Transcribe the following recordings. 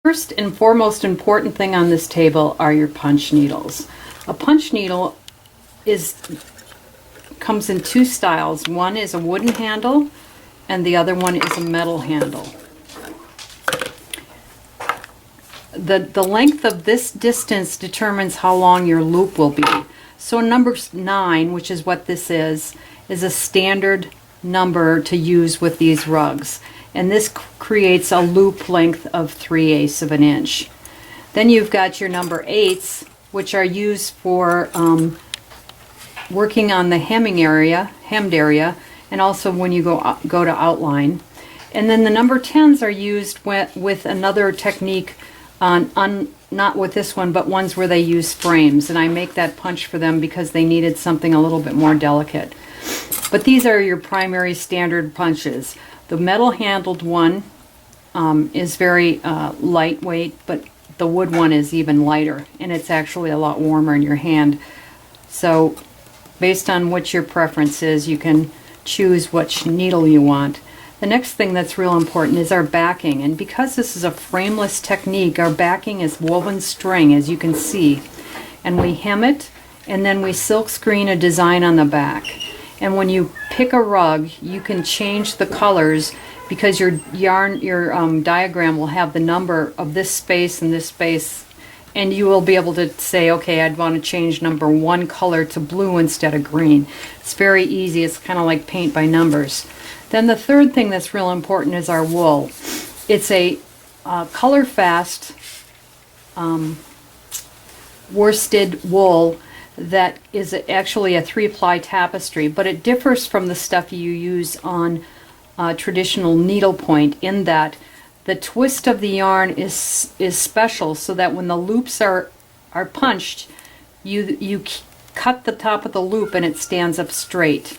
First and foremost important thing on this table are your punch needles. A punch needle comes in two styles. One is a wooden handle and the other one is a metal handle. The length of this distance determines how long your loop will be. So number 9, which is what this is a standard number to use with these rugs. And this creates a loop length of 3/8 of an inch. Then you've got your number 8s, which are used for working on the hemmed area, and also when you go to outline. And then the number 10s are used with another technique not with this one, but ones where they use frames, and I make that punch for them because they needed something a little bit more delicate. But these are your primary standard punches. The metal handled one is very lightweight, but the wood one is even lighter, and it's actually a lot warmer in your hand. So based on what your preference is, you can choose which needle you want. The next thing that's real important is our backing, and because this is a frameless technique, our backing is woven string, as you can see, and we hem it and then we silk screen a design on the back. And when you pick a rug, you can change the colors because your diagram will have the number of this space and this space, and you will be able to say, okay, I'd want to change number 1 color to blue instead of green. It's very easy. It's kind of like paint by numbers. Then the third thing that's real important is our wool. It's a color fast worsted wool that is actually a 3-ply tapestry, but it differs from the stuff you use on traditional needlepoint in that the twist of the yarn is special, so that when the loops are punched, you cut the top of the loop and it stands up straight.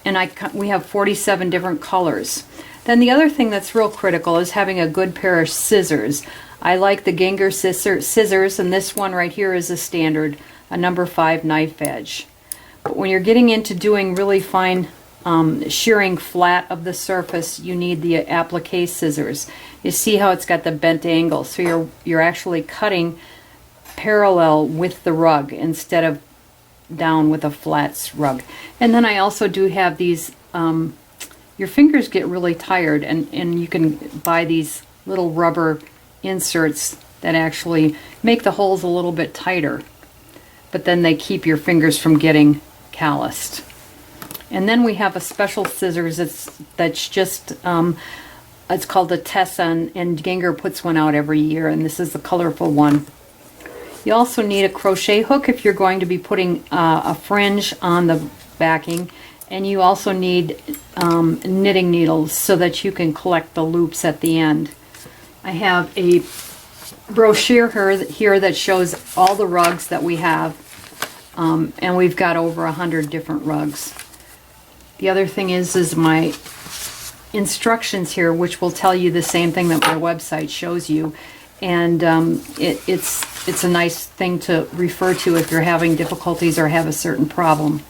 And we have 47 different colors. Then the other thing that's real critical is having a good pair of scissors. I like the Gienger scissors, and this one right here is a standard, a number 5 knife edge. But when you're getting into doing really fine shearing flat of the surface, you need the applique scissors. You see how it's got the bent angle, so you're actually cutting parallel with the rug instead of down with a flat rug. And then I also do have these, your fingers get really tired, and you can buy these little rubber inserts that actually make the holes a little bit tighter, but then they keep your fingers from getting calloused. And then we have a special scissors that's just it's called a Tessa, and Gienger puts one out every year, and this is the colorful one. You also need a crochet hook if you're going to be putting a fringe on the backing, and you also need knitting needles so that you can collect the loops at the end. I have a brochure here that shows all the rugs that we have, and we've got over 100 different rugs. The other thing is my instructions here, which will tell you the same thing that my website shows you, and it's a nice thing to refer to if you're having difficulties or have a certain problem.